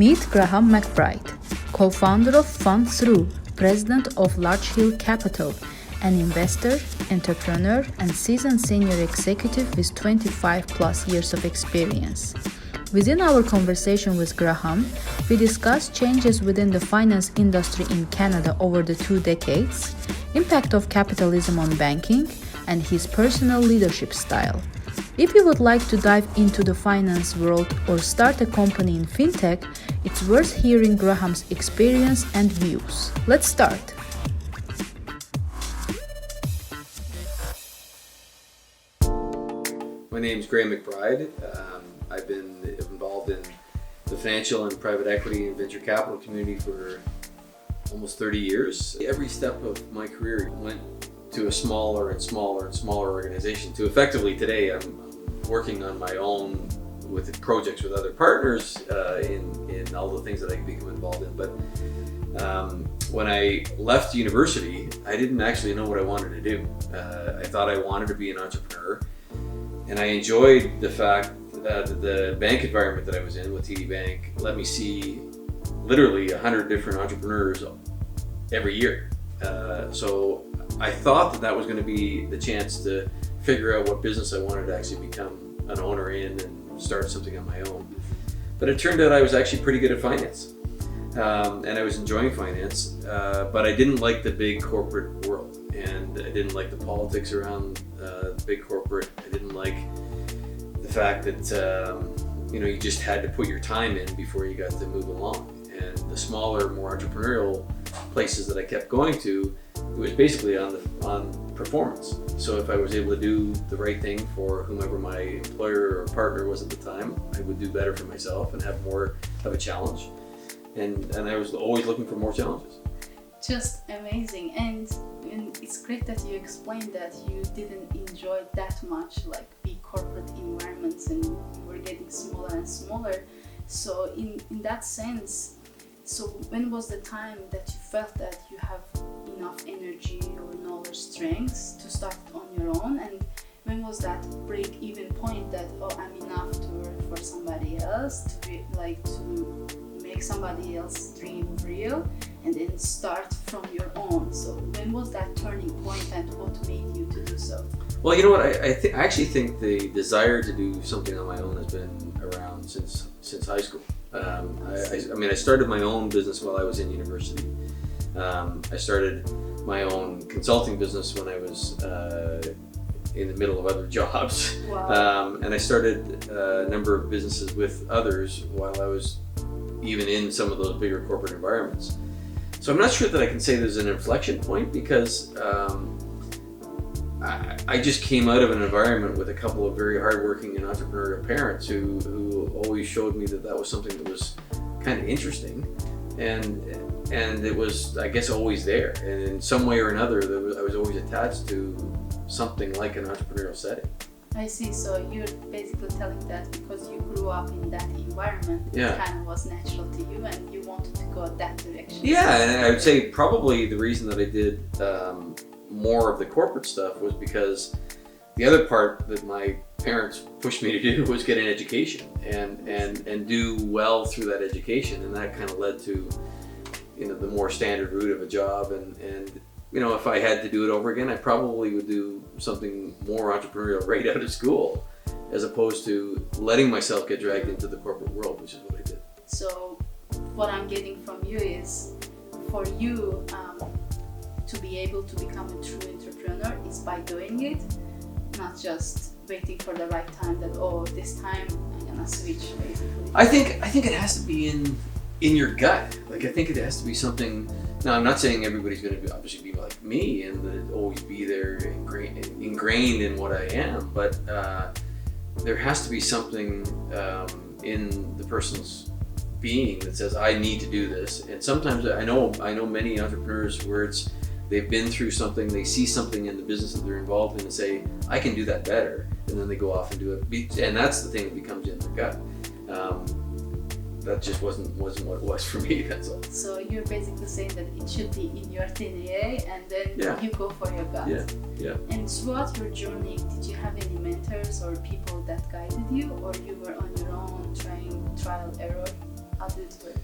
Meet Graham McBride, co-founder of Fund3, president of Large Hill Capital, an investor, entrepreneur, and seasoned senior executive with 25 plus years of experience. Within our conversation with Graham, we discussed changes within the finance industry in Canada over the 2 decades, impact of capitalism on banking, and his personal leadership style. If you would like to dive into the finance world or start a company in fintech, it's worth hearing Graham's experience and views. Let's start. My name is Graham McBride. I've been involved in the financial and private equity and venture capital community for almost 30 years. Every step of my career went to a smaller and smaller and smaller organization to effectively today I'm working on my own with projects with other partners in all the things that I become involved in. But when I left university, I didn't actually know what I wanted to do. I thought I wanted to be an entrepreneur, and I enjoyed the fact that the bank environment that I was in with TD Bank let me see literally 100 different entrepreneurs every year. So I thought that was going to be the chance to figure out what business I wanted to actually become an owner in and start something on my own. But it turned out I was actually pretty good at finance, and I was enjoying finance, but I didn't like the big corporate world, and I didn't like the politics around big corporate. I didn't like the fact that you just had to put your time in before you got to move along. And the smaller, more entrepreneurial places that I kept going to, it was basically on performance. So if I was able to do the right thing for whomever my employer or partner was at the time, I would do better for myself and have more of a challenge. And I was always looking for more challenges. Just amazing. And it's great that you explained that you didn't enjoy that much like big corporate environments and you were getting smaller and smaller. So in that sense, so when was the time that you felt that you have enough energy or knowledge strengths to start on your own? And when was that break-even point that, I'm enough to work for somebody else, to be like to make somebody else's dream real, and then start from your own? So when was that turning point and what made you to do so? Well, you know what, I actually think the desire to do something on my own has been around since high school. I started my own business while I was in university. I started my own consulting business when I was in the middle of other jobs. Wow. And I started a number of businesses with others while I was even in some of those bigger corporate environments. So I'm not sure that I can say there's an inflection point, because I just came out of an environment with a couple of very hardworking and entrepreneurial parents who always showed me that was something that was kind of interesting, and it was, I guess, always there. And in some way or another, I was always attached to something like an entrepreneurial setting. I see. So you're basically telling that because you grew up in that environment, Yeah. it kind of was natural to you and you wanted to go that direction. Yeah, and I would say probably the reason that I did more of the corporate stuff was because the other part that my parents pushed me to do was get an education and do well through that education, and that kind of led to the more standard route of a job. And if I had to do it over again, I probably would do something more entrepreneurial right out of school, as opposed to letting myself get dragged into the corporate world, which is what I did. So what I'm getting from you is, for you to be able to become a true entrepreneur is by doing it, not just waiting for the right time that, this time I'm gonna switch, basically. I think it has to be in your gut. Like, I think it has to be something. Now, I'm not saying everybody's going to obviously be like me and that it always be there ingrained in what I am, but there has to be something in the person's being that says, I need to do this. And sometimes I know many entrepreneurs where they've been through something, they see something in the business that they're involved in and say, I can do that better, and then they go off and do it. And that's the thing that becomes in their gut. That just wasn't what it was for me, that's all. So you're basically saying that it should be in your DNA, and then you go for your gut. Yeah. And throughout your journey, did you have any mentors or people that guided you, or you were on your own trying trial error? adulthood?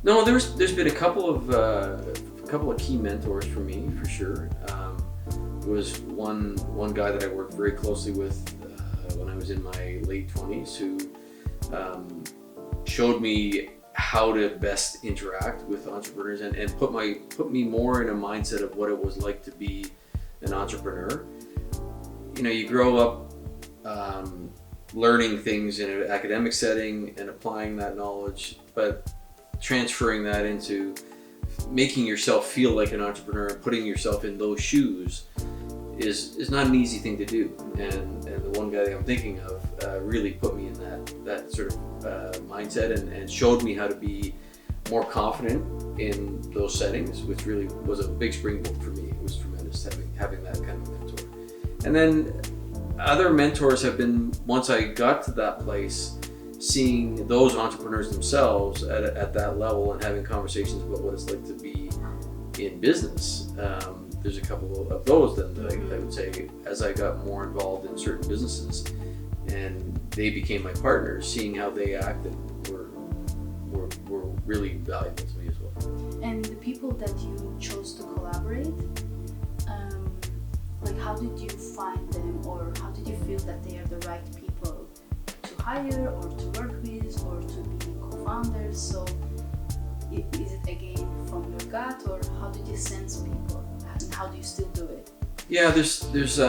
No, there's been a couple of key mentors for me, for sure. There was one guy that I worked very closely with when I was in my late 20s who showed me how to best interact with entrepreneurs and put me more in a mindset of what it was like to be an entrepreneur. You know, you grow up learning things in an academic setting and applying that knowledge, but transferring that into making yourself feel like an entrepreneur and putting yourself in those shoes is not an easy thing to do. And the one guy that I'm thinking of really put me in that sort of mindset and showed me how to be more confident in those settings, which really was a big springboard for me. It was tremendous having that kind of mentor. And then other mentors have been, once I got to that place, seeing those entrepreneurs themselves at that level and having conversations about what it's like to be in business. There's a couple of those that I would say, as I got more involved in certain businesses and they became my partners, seeing how they acted were really valuable to me as well. And the people that you chose to collaborate, like how did you find them, or how did you feel that they are the right people to hire or to work with or to be co-founders? So is it again from your gut, or how did you sense people, and how do you still do it? Yeah, there's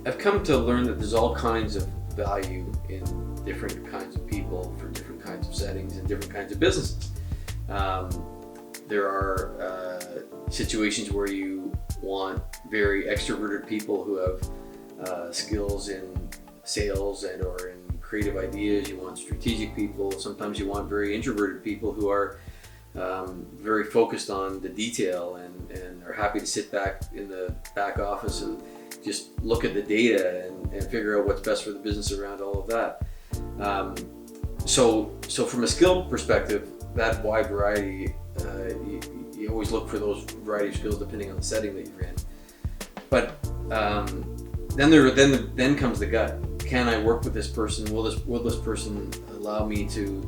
I've come to learn that there's all kinds of value in different kinds of people for different kinds of settings and different kinds of businesses. There are situations where you want very extroverted people who have skills in sales and or in creative ideas. You want strategic people. Sometimes you want very introverted people who are very focused on the detail and are happy to sit back in the back office and just look at the data and figure out what's best for the business around all of that. So from a skill perspective, that wide variety, you always look for those variety of skills depending on the setting that you're in. But then comes the gut. Can I work with this person? Will this person allow me to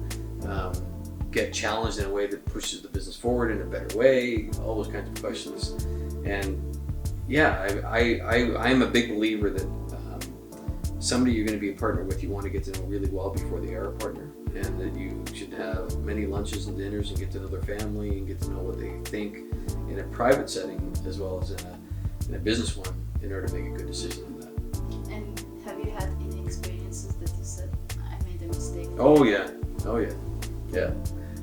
get challenged in a way that pushes the business forward in a better way? All those kinds of questions. And yeah, I'm a big believer that somebody you're going to be a partner with, you want to get to know really well before they are a partner, and that you should have many lunches and dinners and get to know their family and get to know what they think in a private setting as well as in a business one in order to make a good decision in that. And have you had any experiences that you said, I made a mistake? Oh yeah.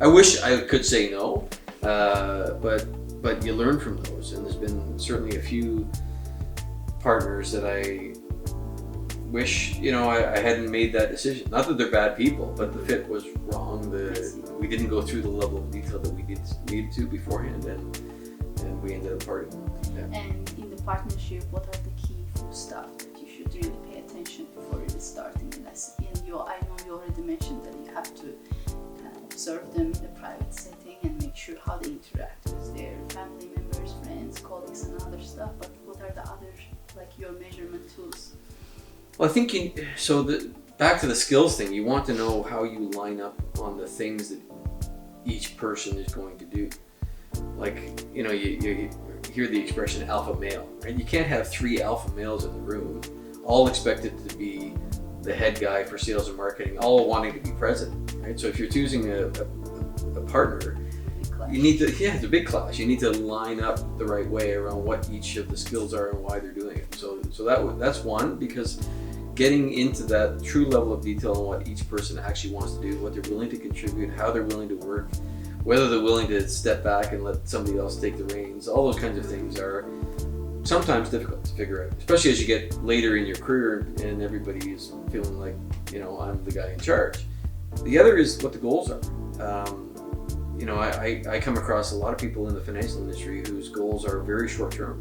I wish I could say no, but you learn from those, and there's been certainly a few partners that I wish I hadn't made that decision. Not that they're bad people, but the fit was wrong. We didn't go through the level of detail that we needed to beforehand, and we ended up parting. Yeah. And in the partnership, what are the key stuff that you should really pay attention before really starting? And I know you already mentioned that you have to kind of observe them in the private setting and make sure how they interact with their family members, friends, colleagues, and other stuff. But what are the other, like your measurement tools? Well, I think back to the skills thing, you want to know how you line up on the things that each person is going to do. Like, you hear the expression alpha male, right? You can't have 3 alpha males in the room, all expected to be the head guy for sales and marketing, all wanting to be president, right? So if you're choosing a partner, you need to, it's a big clash. You need to line up the right way around what each of the skills are and why they're doing it. So that's one, because getting into that true level of detail on what each person actually wants to do, what they're willing to contribute, how they're willing to work, whether they're willing to step back and let somebody else take the reins, all those kinds of things are sometimes difficult to figure out, especially as you get later in your career and everybody is feeling like, I'm the guy in charge. The other is what the goals are. I come across a lot of people in the financial industry whose goals are very short term.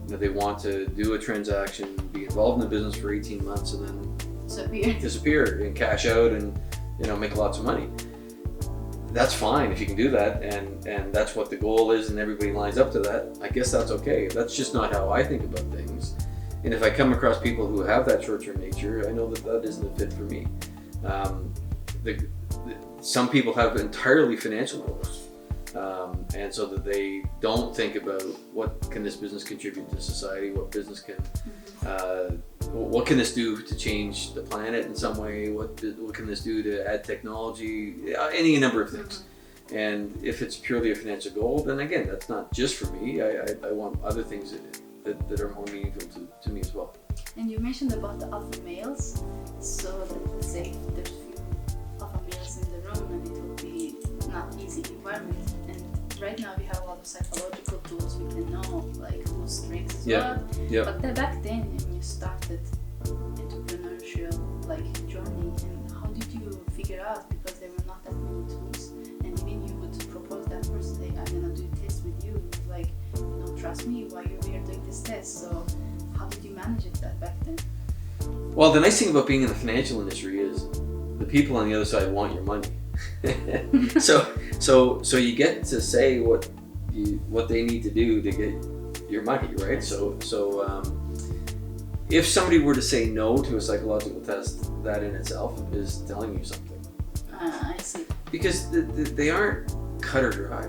They want to do a transaction, be involved in the business for 18 months, and then disappear and cash out and make lots of money. That's fine if you can do that, and that's what the goal is, and everybody lines up to that. I guess that's okay. That's just not how I think about things. And if I come across people who have that short-term nature, I know that isn't a fit for me. some people have entirely financial goals, and so that they don't think about what can this business contribute to society, what can this do to change the planet in some way, what can this do to add technology, any number of things. And if it's purely a financial goal, then again, that's not just for me. I want other things that are more meaningful to me as well. And you mentioned about the alpha males, so let's say there's few alpha males in the room and it will be not easy environment. And right now we have a lot of psychological tools, we can know like whose strengths as well. Yeah. But back then when you started entrepreneurial like journey, and how did you figure out, because there were not that many tools, and even you would propose that person, say, I'm gonna do a test with you, like, you don't trust me, why we are doing this test? So how did you manage it that back then? Well, the nice thing about being in the financial industry is the people on the other side want your money. so you get to say what they need to do to get your money, right? So if somebody were to say no to a psychological test, that in itself is telling you something. I see. Because they aren't cut or dry.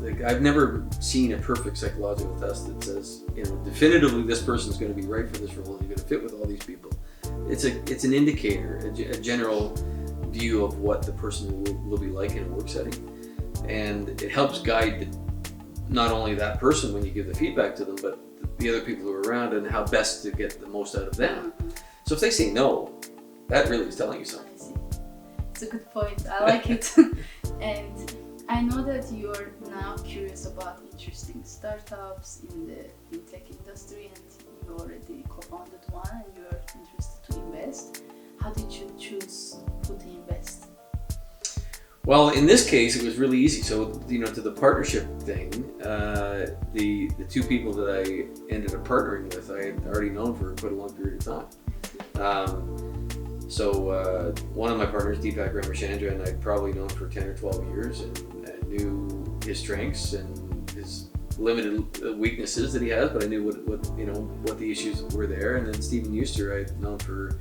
Like I've never seen a perfect psychological test that says, definitively this person's going to be right for this role. You're going to fit with all these people. It's an indicator, a general view of what the person will be like in a work setting, and it helps guide not only that person when you give the feedback to them, but the other people who are around and how best to get the most out of them. So if they say no, that really is telling you something. I see. It's a good point. I like it. And I know that you're now curious about interesting startups in the fintech industry, and you already co-founded one and you're interested to invest. How did you choose who to invest? Well, in this case, it was really easy. So, to the partnership thing, the two people that I ended up partnering with, I had already known for quite a long period of time. So one of my partners, Deepak Ramachandran, I'd probably known for 10 or 12 years and knew his strengths and his limited weaknesses that he has, but I knew what the issues were there. And then Stephen Euster, I'd known for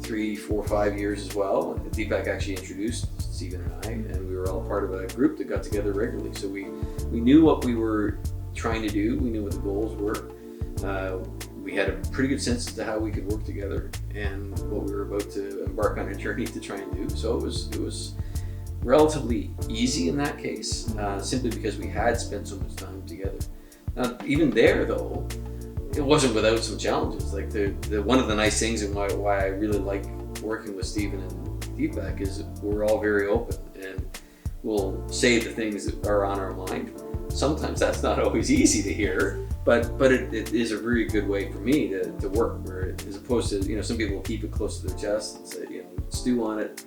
3, 4, 5 years as well. Deepak actually introduced Stephen and I, and we were all part of a group that got together regularly. So we knew what we were trying to do. We knew what the goals were. We had a pretty good sense as to how we could work together and what we were about to embark on a journey to try and do. So it was relatively easy in that case, simply because we had spent so much time together. Now, even there though, it wasn't without some challenges. Like one of the nice things and why I really like working with Stephen and Deepak is we're all very open and we'll say the things that are on our mind. Sometimes that's not always easy to hear, but it is a very good way for me to work, where as opposed to, some people will keep it close to their chest and say, stew on it.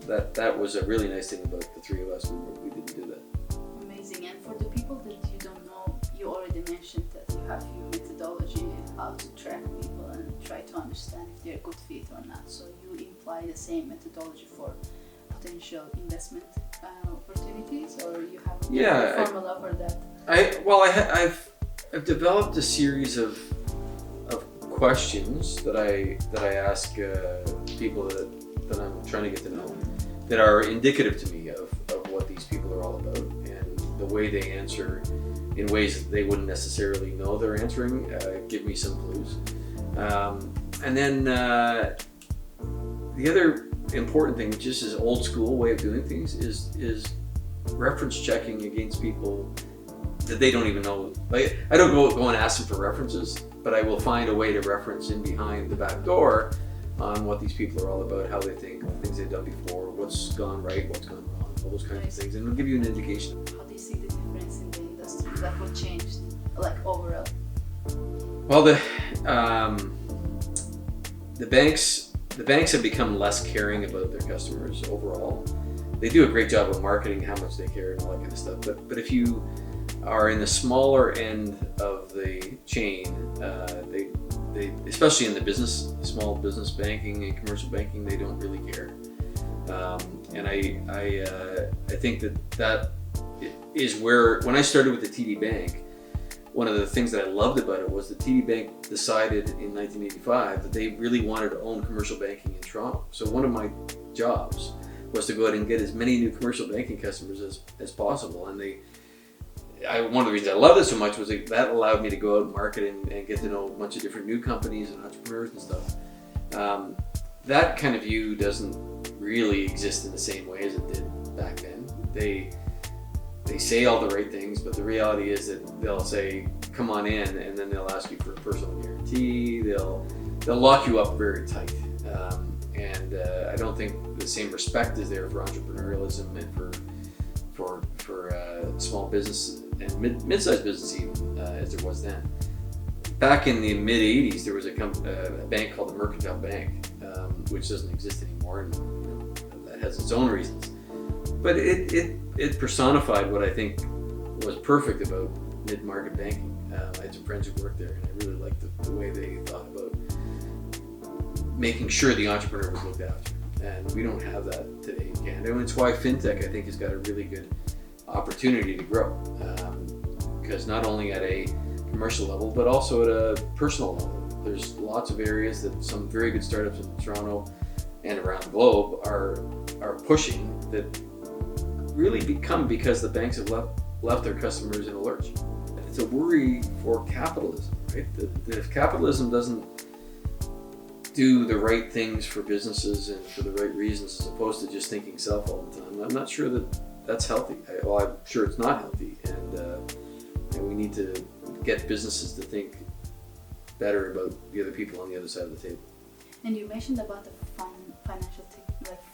That was a really nice thing about the three of us. We didn't do that. Amazing. And for the people that you don't know, you already mentioned that you have your methodology, how to track people and try to understand if they're a good fit or not. So you imply the same methodology for potential investment opportunities, or you have a formula for that? I've developed a series of questions that I ask people that I'm trying to get to know, that are indicative to me of what these people are all about, and the way they answer in ways that they wouldn't necessarily know they're answering give me some clues. And then the other important thing, just as old school way of doing things, is reference checking against people that they don't even know. Like, I don't go and ask them for references, but I will find a way to reference in behind the back door on what these people are all about, how they think, things they've done before, what's gone right, what's gone wrong, all those kinds of things, and it'll give you an indication. How do you see the difference in the industry that will change, like overall? Well, the banks have become less caring about their customers overall. They do a great job of marketing how much they care and all that kind of stuff. But if you are in the smaller end of the chain, they especially in the small business banking and commercial banking, they don't really care. And I think that is where, when I started with the TD Bank, one of the things that I loved about it was that TD Bank decided in 1985 that they really wanted to own commercial banking in Toronto. So one of my jobs was to go out and get as many new commercial banking customers as possible. And one of the reasons I loved it so much was that allowed me to go out and market and get to know a bunch of different new companies and entrepreneurs and stuff. That kind of view doesn't really exist in the same way as it did back then. They say all the right things, but the reality is that they'll say, come on in, and then they'll ask you for a personal guarantee. They'll lock you up very tight. And I don't think the same respect is there for entrepreneurialism and for small business and mid-sized business even as there was then. Back in the mid-'80s, there was a bank called the Mercantile Bank, which doesn't exist anymore, and that has its own reasons. But it personified what I think was perfect about mid-market banking. I had some friends who worked there, and I really liked the way they thought about making sure the entrepreneur was looked after. And we don't have that today in Canada, and it's why fintech, I think, has got a really good opportunity to grow. Because not only at a commercial level, but also at a personal level. There's lots of areas that some very good startups in Toronto and around the globe are pushing that really become because the banks have left their customers in a lurch. It's a worry for capitalism, right? That if capitalism doesn't do the right things for businesses and for the right reasons, as opposed to just thinking self all the time, I'm not sure that that's healthy. I'm sure it's not healthy, and we need to get businesses to think better about the other people on the other side of the table. And you mentioned about the financial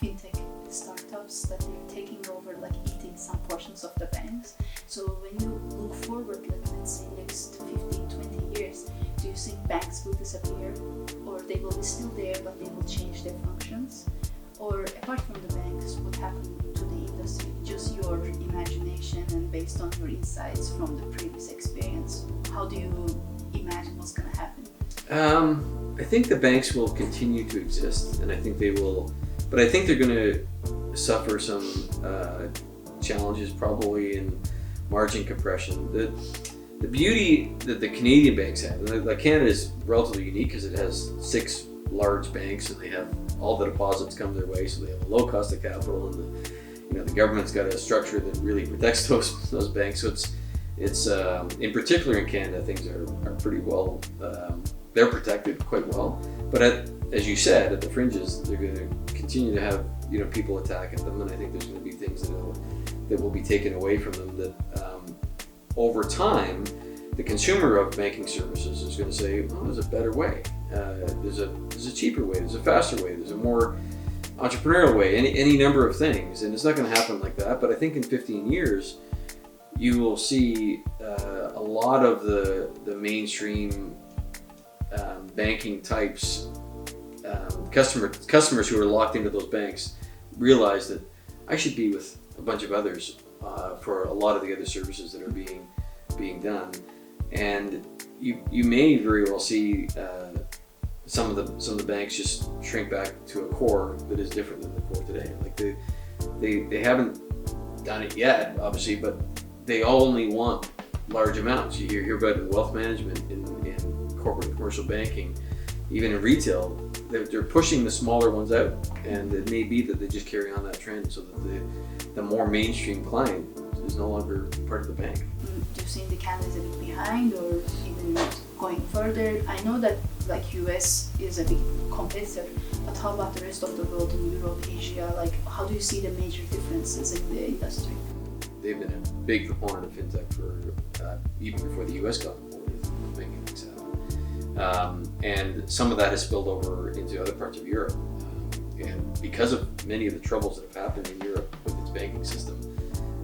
fintech startups that they're taking over, like eating some portions of the banks. So when you look forward, like let's say next 15, 20 years, do you think banks will disappear, or they will be still there but they will change their functions? Or apart from the banks, what happened to the industry? Just your imagination and based on your insights from the previous experience, how do you imagine what's going to happen? I think the banks will continue to exist, and I think they will, but I think they're going to suffer some challenges, probably in margin compression. The beauty that the Canadian banks have, like Canada is relatively unique because it has 6 large banks, and they have all the deposits come their way, so they have a low cost of capital, and the government's got a structure that really protects those banks. So it's in particular in Canada, things are pretty well. They're protected quite well, but as you said, at the fringes, they're going to continue to have people attack at them, and I think there's going to be things that will be taken away from them. That over time, the consumer of banking services is going to say, "Oh, there's a better way. There's a cheaper way. There's a faster way. There's a more entrepreneurial way. Any number of things." And it's not going to happen like that. But I think in 15 years, you will see a lot of the mainstream banking types, customers who are locked into those banks, realize that I should be with a bunch of others for a lot of the other services that are being done. And you may very well see some of the banks just shrink back to a core that is different than the core today. Like they haven't done it yet, obviously, but they only want large amounts. You hear about in wealth management, in corporate and commercial banking, even in retail, they're pushing the smaller ones out, and it may be that they just carry on that trend so that the more mainstream client is no longer part of the bank. Do you think the Canada is a bit behind, or even going further? I know that like US is a big competitor, but how about the rest of the world, in Europe, Asia? Like, how do you see the major differences in the industry? They've been a big proponent of fintech for even before the US got on board with making things happen. And some of that has spilled over into other parts of Europe. And because of many of the troubles that have happened in Europe with its banking system,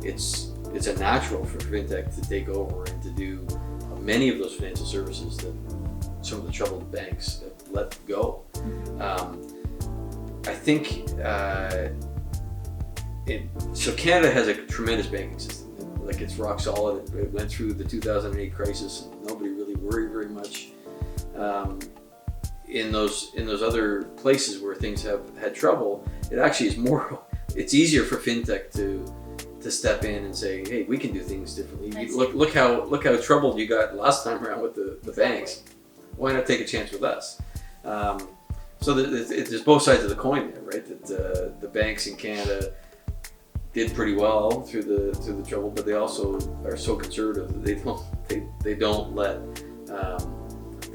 it's a natural for fintech to take over and to do many of those financial services that some of the troubled banks have let go. I think so Canada has a tremendous banking system. Like, it's rock solid. It went through the 2008 crisis, and nobody really worried very much. In those other places where things have had trouble, it actually is more. It's easier for fintech to step in and say, "Hey, we can do things differently. Look how troubled you got last time around with the banks. Why not take a chance with us?" So there's both sides of the coin there, right? That the banks in Canada did pretty well through the trouble, but they also are so conservative that they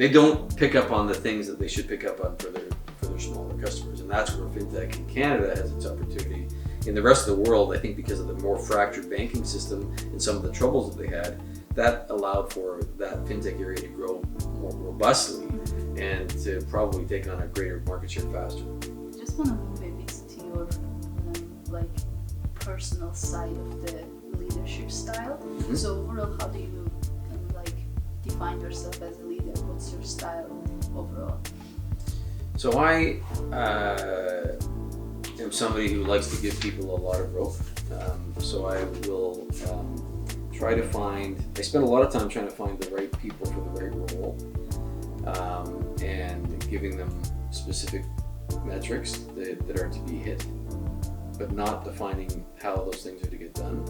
don't pick up on the things that they should pick up on for their smaller customers, and that's where fintech in Canada has its opportunity. In the rest of the world, I think because of the more fractured banking system and some of the troubles that they had, that allowed for that fintech area to grow more robustly and to probably take on a greater market share faster. I just want to move a bit to your like personal side of the leadership style. Mm-hmm. So overall, how do you like define yourself as a leader? What's your style overall? So I am somebody who likes to give people a lot of rope. So I will try to I spend a lot of time trying to find the right people for the right role, and giving them specific metrics that are to be hit, but not defining how those things are to get done.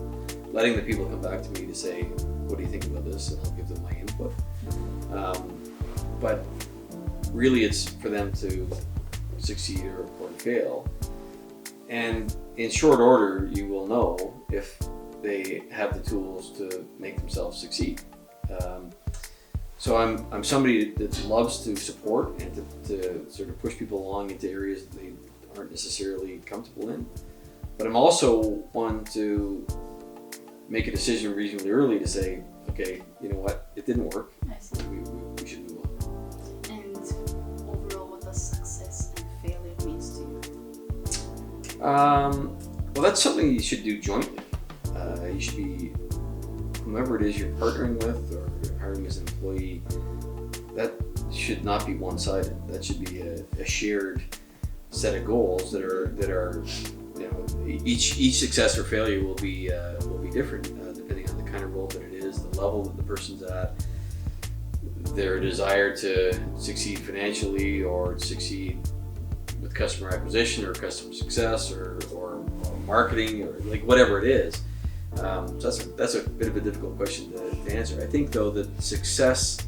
Letting the people come back to me to say, what do you think about this? And I'll give them my input. But really it's for them to succeed or fail. And in short order, you will know if they have the tools to make themselves succeed. So I'm somebody that loves to support and to sort of push people along into areas that they aren't necessarily comfortable in. But I'm also one to make a decision reasonably early to say, okay, you know what, it didn't work. I see. We should move on. And overall, what does success and failure means to you? Well, that's something you should do jointly. You should be, whomever it is you're partnering with or hiring as an employee, that should not be one-sided. That should be a shared set of goals that are you know, each success or failure will be different depending on the kind of role that it is, the level that the person's at, their desire to succeed financially or succeed with customer acquisition or customer success or marketing or like whatever it is. So that's a bit of a difficult question to answer. I think though that success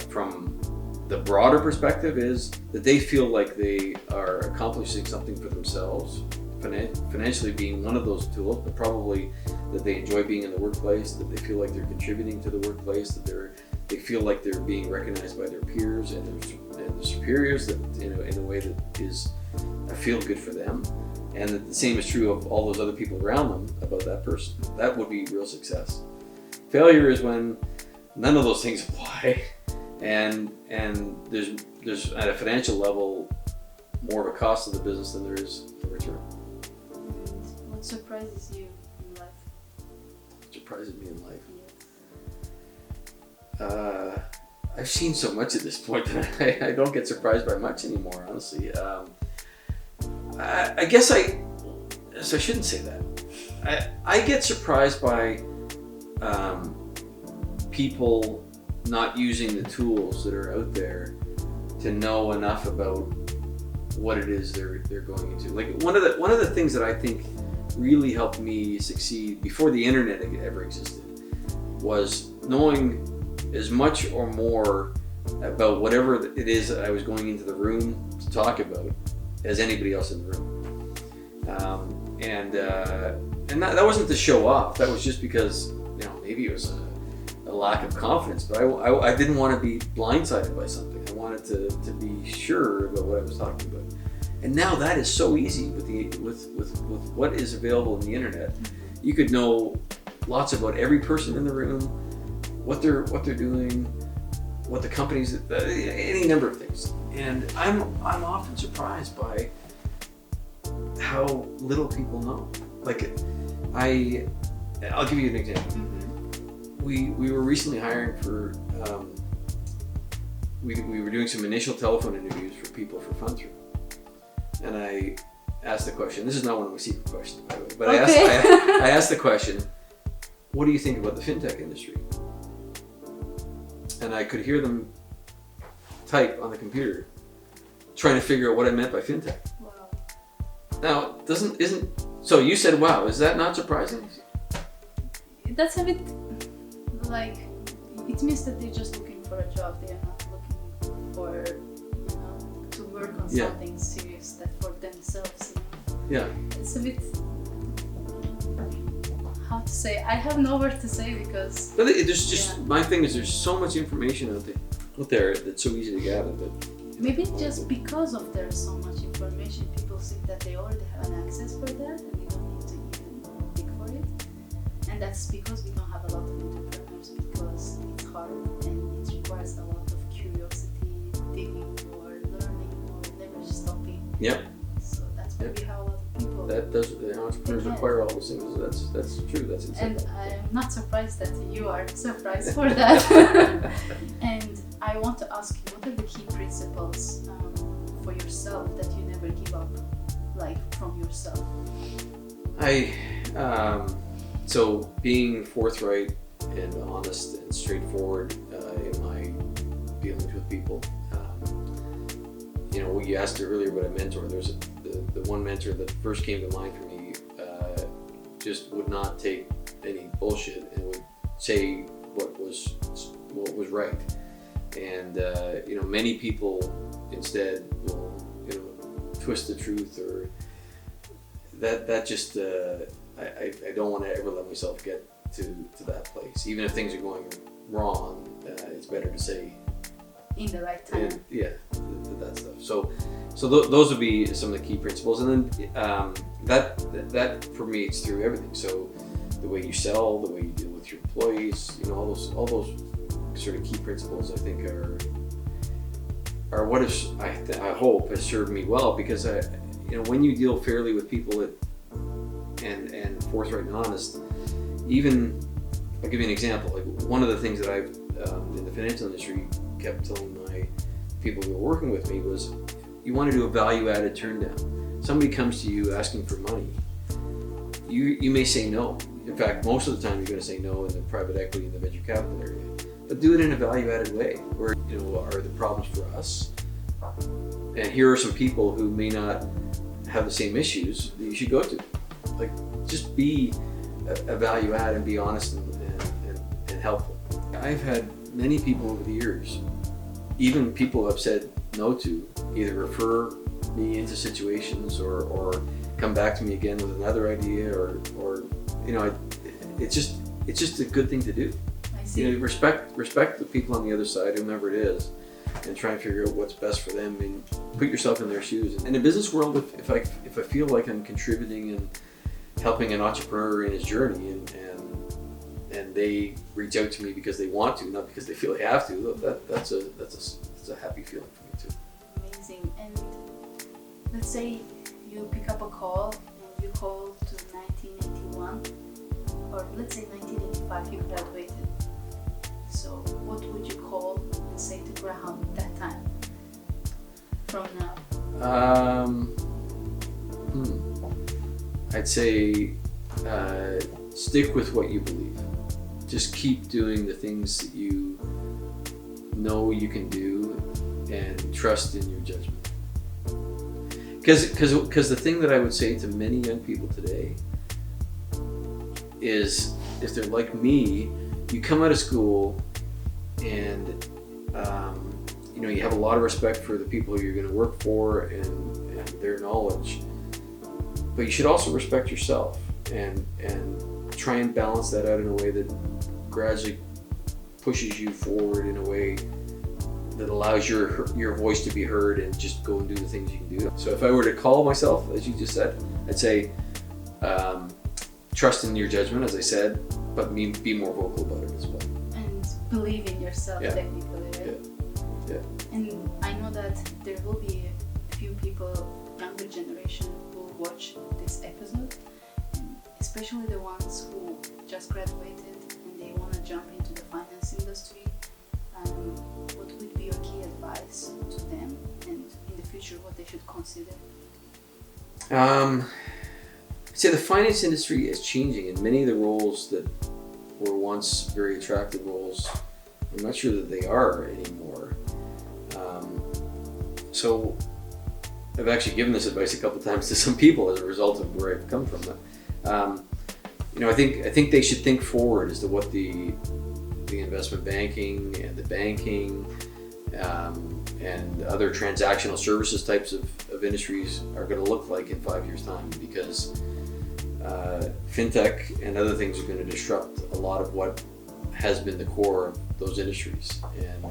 from the broader perspective is that they feel like they are accomplishing something for themselves, financially being one of those tools, but probably that they enjoy being in the workplace, that they feel like they're contributing to the workplace, that they feel like they're being recognized by their peers and their superiors, that in a way that is a feel good for them, and that the same is true of all those other people around them about that person. That would be real success. Failure is when none of those things apply, and there's at a financial level more of a cost of the business than there is a return. And what surprises you in life? What surprises me in life? I've seen so much at this point that I don't get surprised by much anymore, honestly. I guess I shouldn't say that. I get surprised by people not using the tools that are out there to know enough about what it is they're going into. Like one of the things that I think really helped me succeed before the internet ever existed was knowing as much or more about whatever it is that I was going into the room to talk about as anybody else in the room. And that wasn't to show off. That was just because, you know, maybe it was a lack of confidence, but I didn't want to be blindsided by something. I wanted to be sure about what I was talking about. And now that is so easy with what is available in the internet. You could know lots about every person in the room, what they're doing, what the companies, any number of things. And I'm often surprised by how little people know. Like I'll give you an example. We were recently hiring for we were doing some initial telephone interviews for people for FundThrough, and I asked the question. This is not one of my secret questions, by the way, but okay. I asked the question, what do you think about the fintech industry? And I could hear them type on the computer, trying to figure out what I meant by fintech. Wow. Now, so you said, wow, is that not surprising? That's a bit like, it means that they're just looking for a job. They're not looking for, to work Yeah. something serious that for themselves. Yeah. It's a bit, how to say, I have no word to say because But there's just, Yeah. my thing is there's so much information out there that's so easy to gather. But maybe just because of there's so much information, people think that they already have an access for that and we don't need to even dig for it. And that's because we don't have a lot of entrepreneurs, because it's hard and it requires a lot of curiosity, digging or learning or never stopping. Yep. So that's why we have a lot of people. that does, the entrepreneurs Yeah. require all those things. That's true. That's insane. And I'm not surprised that you are surprised for that. And I want to ask you, what are the key principles for yourself that you never give up, like from yourself? So being forthright and honest and straightforward in my dealings with people. You asked earlier about a mentor. There's the one mentor that first came to mind for me just would not take any bullshit and would say what was right. And many people instead will twist the truth, or that just I don't want to ever let myself get to that place. Even if things are going wrong, it's better to say In the right time. that stuff. So those would be some of the key principles, and then that for me, it's through everything. So the way you sell, the way you deal with your employees, all those sort of key principles, I think are what is I hope has served me well, because when you deal fairly with people and forthright and honest, even I'll give you an example. Like one of the things that I've in the financial industry kept telling my people who were working with me was, you want to do a value-added turn down. Somebody comes to you asking for money, you may say no. In fact, most of the time you're going to say no in the private equity and the venture capital area. But do it in a value-added way, where are the problems for us, and here are some people who may not have the same issues that you should go to. Like, just be a value add and be honest and helpful. I've had many people over the years, even people I've said no to, either refer me into situations or come back to me again with another idea, or it's just a good thing to do. I see. Respect the people on the other side, whomever it is, and try and figure out what's best for them, and put yourself in their shoes. In the business world, if I feel like I'm contributing and helping an entrepreneur in his journey, and they reach out to me because they want to, not because they feel they have to, that's a happy feeling for me too. Amazing. And let's say you pick up a call and you call to 1981, or let's say 1985 you graduated. So what would you call and say to Graham at that time from now? I'd say stick with what you believe. Just keep doing the things that you know you can do, and trust in your judgment. Because the thing that I would say to many young people today is, if they're like me, you come out of school and you have a lot of respect for the people you're going to work for and their knowledge, but you should also respect yourself and try and balance that out in a way that gradually pushes you forward in a way that allows your voice to be heard, and just go and do the things you can do. So if I were to call myself, as you just said, I'd say trust in your judgment, as I said, but be more vocal about it as well. And believe in yourself, Yeah. technically, right? Yeah. And I know that there will be a few people, younger generation, who will watch this episode, and especially the ones who just graduated and they want to jump into the finance industry. What would be your key advice to them, and in the future what they should consider? I'd say the finance industry is changing, and many of the roles that were once very attractive roles, I'm not sure that they are anymore. So I've actually given this advice a couple times to some people as a result of where I've come from. I think they should think forward as to what the investment banking and the banking and other transactional services types of industries are going to look like in 5 years' time, because fintech and other things are going to disrupt a lot of what has been the core of those industries. And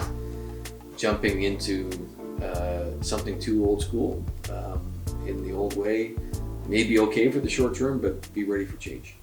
jumping into something too old school in the old way may be okay for the short term, but be ready for change.